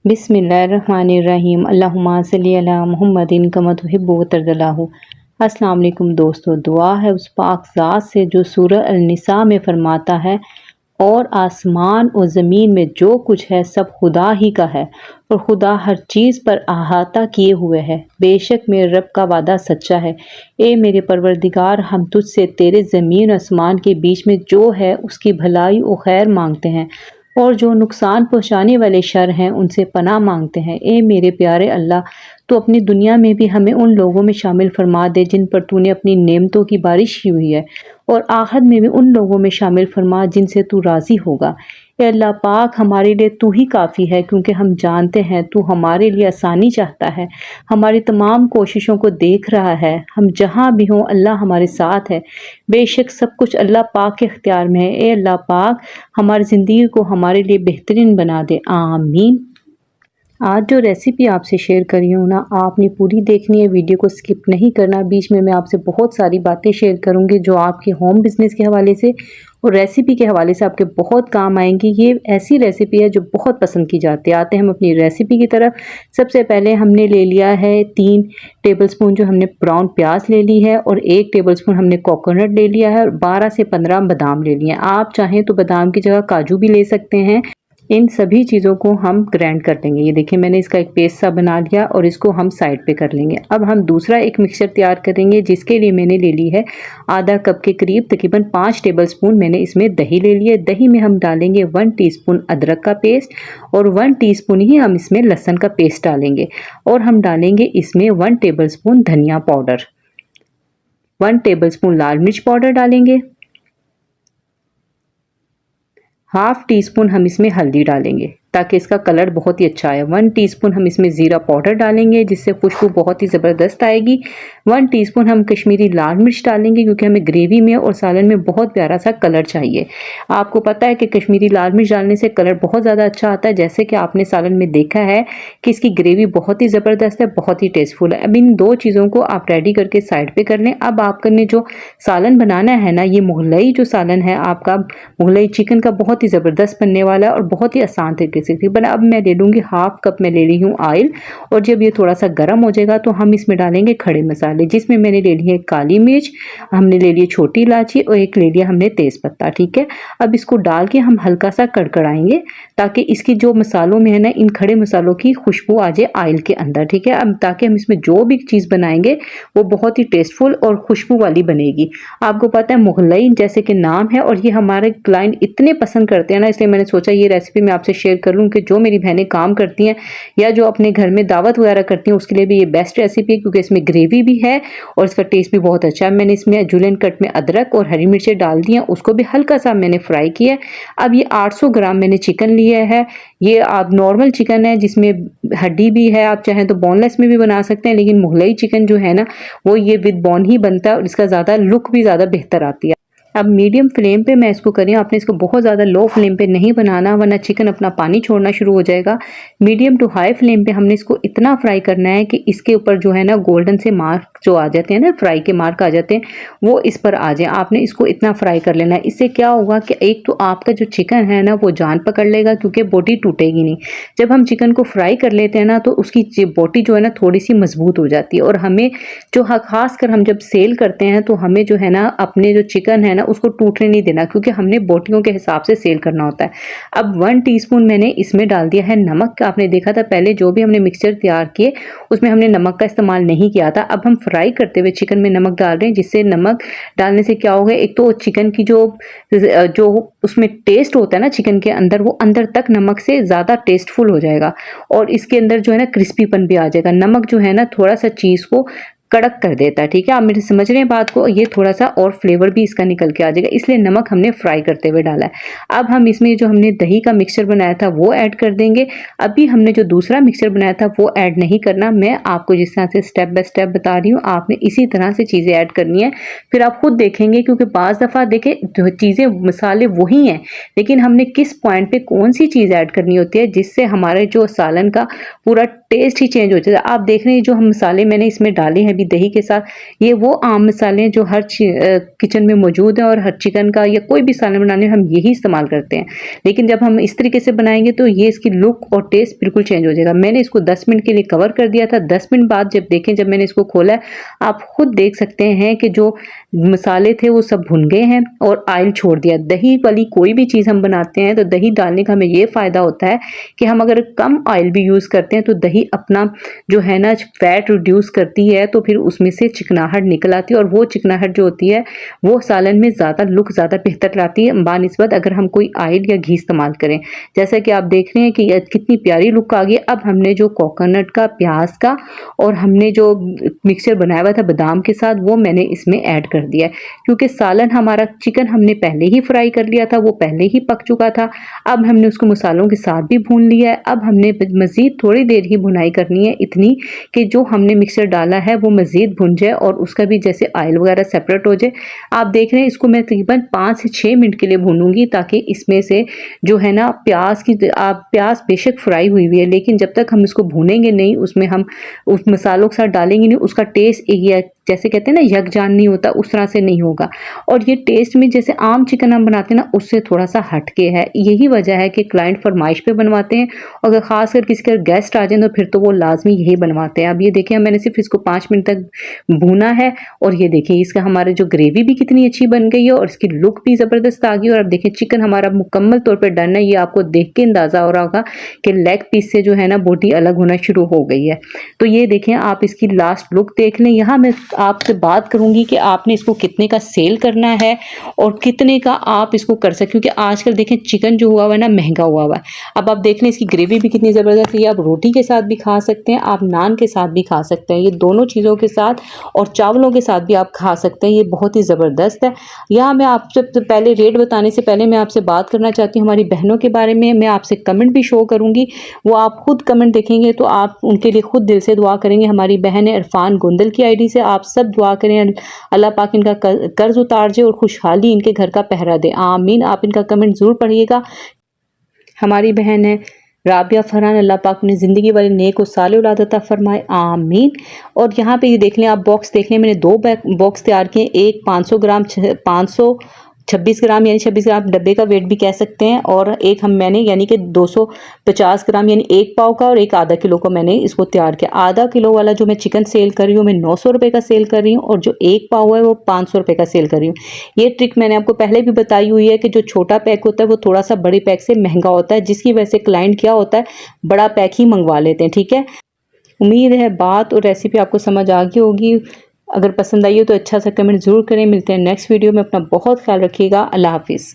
बिस्मिल्लाहिर्रहमानिर्रहीम अल्लाहुम्मा सल्ली अला मुहम्मदिन कमा तुहिब्बु व तर्ज़ाहु। अस्सलाम वालेकुम दोस्तों, दुआ है उस पाक ज़ात से जो सूरह अल-निसा में फ़रमाता है और आसमान और ज़मीन में जो कुछ है सब खुदा ही का है और खुदा हर चीज़ पर अहाता किए हुए है। बेशक मेरे रब का वादा सच्चा है। ए मेरे परवरदिगार, हम तुझसे तेरे ज़मीन और आसमान के बीच में जो है उसकी भलाई और खैर मांगते हैं और जो नुकसान पहुँचाने वाले शर हैं उनसे पनाह मांगते हैं। ए मेरे प्यारे अल्लाह, तो अपनी दुनिया में भी हमें उन लोगों में शामिल फरमा दे जिन पर तूने अपनी नेमतों की बारिश की हुई है और आखिरत में भी उन लोगों में शामिल फरमा जिनसे तू राज़ी होगा। ए अल्लाह पाक, हमारे लिए तू ही काफ़ी है क्योंकि हम जानते हैं तू हमारे लिए आसानी चाहता है, हमारी तमाम कोशिशों को देख रहा है। हम जहाँ भी हों अल्लाह हमारे साथ है। बेशक सब कुछ अल्लाह पाक के इख्तियार में है। ए अल्लाह पाक, हमारी ज़िंदगी को हमारे लिए बेहतरीन बना दे, आमीन। आज जो रेसिपी आपसे शेयर कर रही हूँ ना, आपने पूरी देखनी है, वीडियो को स्किप नहीं करना। बीच में मैं आपसे बहुत सारी बातें शेयर करूँगी जो आपके होम बिज़नेस के हवाले से और रेसिपी के हवाले से आपके बहुत काम आएंगी। ये ऐसी रेसिपी है जो बहुत पसंद की जाती है। आते हैं हम अपनी रेसिपी की तरफ। सबसे पहले हमने ले लिया है 3 टेबलस्पून जो हमने ब्राउन प्याज ले ली है और 1 टेबलस्पून हमने कोकोनट ले लिया है और 12 से 15 बादाम ले लिए हैं। आप चाहें तो बादाम की जगह काजू भी ले सकते हैं। इन सभी चीज़ों को हम ग्राइंड कर लेंगे। ये देखिए मैंने इसका एक पेस्ट सा बना लिया और इसको हम साइड पे कर लेंगे। अब हम दूसरा एक मिक्सचर तैयार करेंगे जिसके लिए मैंने ले ली है आधा कप के करीब तकरीबन 5 टेबलस्पून मैंने इसमें दही ले ली है। दही में हम डालेंगे 1 टीस्पून अदरक का पेस्ट और 1 टीस्पून ही हम इसमें लहसुन का पेस्ट डालेंगे और हम डालेंगे इसमें 1 टेबलस्पून धनिया पाउडर, 1 टेबलस्पून लाल मिर्च पाउडर डालेंगे, हाफ टी स्पून हम इसमें हल्दी डालेंगे ताकि इसका कलर बहुत ही अच्छा आए। 1 टीस्पून हम इसमें ज़ीरा पाउडर डालेंगे जिससे खुशबू बहुत ही ज़बरदस्त आएगी। 1 टीस्पून हम कश्मीरी लाल मिर्च डालेंगे क्योंकि हमें ग्रेवी में और सालन में बहुत प्यारा सा कलर चाहिए। आपको पता है कि कश्मीरी लाल मिर्च डालने से कलर बहुत ज़्यादा अच्छा आता है। जैसे कि आपने सालन में देखा है कि इसकी ग्रेवी बहुत ही ज़बरदस्त है, बहुत ही टेस्टफुल है। अब इन 2 चीज़ों को आप रेडी करके साइड पर कर लें। अब आपने जो सालन बनाना है ना, ये मुगलई जो सालन है आपका मुगलई चिकन का, बहुत ही ज़बरदस्त बनने वाला है और बहुत ही आसान तरीके से बना। अब मैं ले लूँगी हाफ कप में ले रही हूँ ऑयल और जब ये थोड़ा सा गर्म हो जाएगा तो हम इसमें डालेंगे खड़े मसाले जिसमें मैंने ले ली है काली मिर्च, हमने ले ली छोटी इलायची और एक ले लिया हमने तेज पत्ता। ठीक है, अब इसको डाल के हम हल्का सा कड़कड़ाएंगे ताकि इसकी जो मसालों में है ना, इन खड़े मसालों की खुशबू आ जाए ऑयल के अंदर। ठीक है, अब ताकि हम इसमें जो भी चीज़ बनाएंगे वो बहुत ही टेस्टफुल और खुशबू वाली बनेगी। आपको पता है मुगलई जैसे कि नाम है और ये हमारे क्लाइंट इतने पसंद करते हैं ना, इसलिए मैंने सोचा ये रेसिपी मैं आपसे शेयर कर लूँ कि जो मेरी बहनें काम करती हैं या जो अपने घर में दावत वगैरह करती हैं उसके लिए भी ये बेस्ट रेसिपी है क्योंकि इसमें ग्रेवी भी है और इसका टेस्ट भी बहुत अच्छा है। मैंने इसमें जूलियन कट में अदरक और हरी मिर्चें डाल दी हैं, उसको भी हल्का सा मैंने फ्राई किया है। अब ये 800 ग्राम मैंने चिकन लिया है। ये आप नॉर्मल चिकन है जिसमें हड्डी भी है, आप चाहें तो बोनलेस में भी बना सकते हैं, लेकिन मुगलई चिकन जो है ना वो ये विद बोन ही बनता है और इसका ज़्यादा लुक भी ज़्यादा बेहतर आती है। अब मीडियम फ्लेम पे मैं इसको करी, आपने इसको बहुत ज़्यादा लो फ्लेम पे नहीं बनाना वरना चिकन अपना पानी छोड़ना शुरू हो जाएगा। मीडियम टू हाई फ्लेम पे हमने इसको इतना फ्राई करना है कि इसके ऊपर जो है ना गोल्डन से मार्क जो आ जाते हैं ना, फ्राई के मार्क आ जाते हैं, वो इस पर आ जाए। आपने इसको इतना फ्राई कर लेना है। इससे क्या होगा कि एक तो आपका जो चिकन है ना वो जान पकड़ लेगा क्योंकि बोटी टूटेगी नहीं। जब हम चिकन को फ्राई कर लेते हैं ना तो उसकी बोटी जो है ना थोड़ी सी मजबूत हो जाती है और हमें जो खास कर हम जब सेल करते हैं तो हमें जो है ना अपने जो चिकन है ना उसको टूटने नहीं देना क्योंकि हमने बोटियों के हिसाब से सेल करना होता है। अब 1 टीस्पून मैंने इसमें डाल दिया है नमक। आपने देखा था पहले जो भी हमने मिक्सचर तैयार किए उसमें हमने नमक का इस्तेमाल नहीं किया था। अब हम फ्राई करते हुए चिकन में नमक डाल रहे हैं जिससे नमक डालने से क्या होगा, एक तो चिकन की जो उसमें टेस्ट होता है ना चिकन के अंदर, वो अंदर तक नमक से ज़्यादा टेस्टफुल हो जाएगा और इसके अंदर जो है ना क्रिस्पीपन भी आ जाएगा। नमक जो है ना थोड़ा सा चीज़ को कड़क कर देता है। ठीक है, आप मेरे समझ रहे हैं बात को, ये थोड़ा सा और फ्लेवर भी इसका निकल के आ जाएगा, इसलिए नमक हमने फ्राई करते हुए डाला है। अब हम इसमें जो हमने दही का मिक्सचर बनाया था वो ऐड कर देंगे। अभी हमने जो दूसरा मिक्सचर बनाया था वो ऐड नहीं करना, मैं आपको जिस तरह से स्टेप बाय स्टेप बता रही हूँ आपने इसी तरह से चीज़ें ऐड करनी है, फिर आप खुद देखेंगे क्योंकि बाज़ दफ़ा देखें चीज़ें मसाले वही हैं लेकिन हमने किस पॉइंट पे कौन सी चीज़ ऐड करनी होती है जिससे हमारे जो सालन का पूरा टेस्ट ही चेंज हो जाता है। आप देख रहे हैं जो हम मसाले मैंने इसमें डाले हैं अभी दही के साथ, ये वो आम मसाले हैं जो हर किचन में मौजूद हैं और हर चिकन का या कोई भी सालन बनाने में हम यही इस्तेमाल करते हैं। लेकिन जब हम इस तरीके से बनाएंगे तो ये इसकी लुक और टेस्ट बिल्कुल चेंज हो जाएगा। मैंने इसको 10 मिनट के लिए कवर कर दिया था। 10 मिनट बाद जब देखें, जब मैंने इसको खोला है, आप खुद देख सकते हैं कि जो मसाले थे वो सब भुन गए हैं और ऑयल छोड़ दिया। दही वाली कोई भी चीज़ हम बनाते हैं तो दही डालने का हमें ये फ़ायदा होता है कि हम अगर कम ऑयल भी यूज़ करते हैं तो दही अपना जो है ना फैट रिड्यूस करती है, तो फिर उसमें से चिकनाहट निकल आती है और वो चिकनाहट जो होती है वो सालन में ज़्यादा लुक ज़्यादा बेहतर लाती है बानिस्बत अगर हम कोई ऑयल या घी इस्तेमाल करें। जैसा कि आप देख रहे हैं कि कितनी प्यारी लुक आ गई। अब हमने जो कोकोनट का, प्याज का और हमने जो मिक्सचर बनाया हुआ था बादाम के साथ, वो मैंने इसमें ऐड कर दिया है, क्योंकि सालन हमारा चिकन हमने पहले ही फ्राई कर लिया था, वो पहले ही पक चुका था। अब हमने उसको मसालों के साथ भी भून लिया है। अब हमने मज़ीद थोड़ी देर ही भुनाई करनी है, इतनी कि जो हमने मिक्सचर डाला है वो मज़ीद भुन जाए और उसका भी जैसे ऑयल वगैरह सेपरेट हो जाए। आप देख रहे हैं इसको मैं तकरीबन 5 से 6 मिनट के लिए भूनूंगी, ताकि इसमें से जो है ना प्याज बेशक फ्राई हुई है, लेकिन जब तक हम इसको भूनेंगे नहीं, उसमें हम उस मसालों के साथ डालेंगे नहीं, उसका टेस्ट एक जैसे कहते हैं ना यकजान नहीं होता, उस तरह से नहीं होगा। और ये टेस्ट में जैसे आम चिकन हम बनाते हैं ना, उससे थोड़ा सा हटके है। यही वजह है कि क्लाइंट फरमाइश पे बनवाते हैं, और अगर खासकर किसी का गेस्ट आ जाए तो फिर तो वो लाजमी यही बनवाते हैं। अब ये देखिए मैंने सिर्फ इसको 5 मिनट तक भूना है और ये देखिए इसका हमारे जो ग्रेवी भी कितनी अच्छी बन गई है और इसकी लुक भी ज़बरदस्त आ गई। और अब देखिए चिकन हमारा मुकम्मल तौर पर डन है। ये आपको देख के अंदाज़ा हो रहा होगा कि लेग पीस से जो है ना बोटी अलग होना शुरू हो गई है। तो ये देखें, आप इसकी लास्ट लुक देख लें। यहाँ मैं आपसे बात करूंगी कि आपने इसको कितने का सेल करना है और कितने का आप इसको कर सकते, क्योंकि आजकल देखें चिकन जो हुआ है ना महंगा हुआ है। अब आप देख लें इसकी ग्रेवी भी कितनी ज़बरदस्त है। आप रोटी के साथ भी खा सकते हैं, आप नान के साथ भी खा सकते हैं, ये दोनों चीज़ों के साथ, और चावलों के साथ भी आप खा सकते हैं। ये बहुत ही ज़बरदस्त है। यहाँ मैं आपसे पहले रेट बताने से पहले मैं आपसे बात करना चाहती हूँ हमारी बहनों के बारे में। मैं आपसे कमेंट भी शो करूँगी, वो आप खुद कमेंट देखेंगे तो आप उनके लिए खुद दिल से दुआ करेंगे। हमारी बहन है इरफान गुंदल की आईडी से, आप सब दुआ करें अल्लाह पाक इनका कर्ज उतार दे और खुशहाली इनके घर का पहरा दे, आमीन। आप इनका कमेंट ज़रूर पढ़िएगा। हमारी बहन है राबिया फरहान, अल्लाह पाक उन्हें ज़िंदगी वाले नेक और साले औलाद अता फरमाए, आमीन। और यहाँ पे ये देख लें, आप बॉक्स देख लें, मैंने 2 बॉक्स तैयार किए। एक 500 ग्राम 526 ग्राम यानी 26 ग्राम डब्बे का वेट भी कह सकते हैं, और एक मैंने यानी कि 250 ग्राम यानी 1 पाव का, और एक आधा किलो का मैंने इसको तैयार किया। आधा किलो वाला जो मैं चिकन सेल कर रही हूँ मैं 900 रुपये का सेल कर रही हूँ, और जो 1 पाव है वो 500 रुपये का सेल कर रही हूँ। ये ट्रिक मैंने आपको पहले भी बताई हुई है कि जो छोटा पैक होता है वो थोड़ा सा बड़े पैक से महंगा होता है, जिसकी वजह से क्लाइंट क्या होता है बड़ा पैक ही मंगवा लेते हैं। ठीक है, उम्मीद है बात और रेसिपी आपको समझ आ गई होगी। अगर पसंद आई हो तो अच्छा सा कमेंट ज़रूर करें। मिलते हैं नेक्स्ट वीडियो में। अपना बहुत ख्याल रखिएगा। अल्लाह हाफिज़।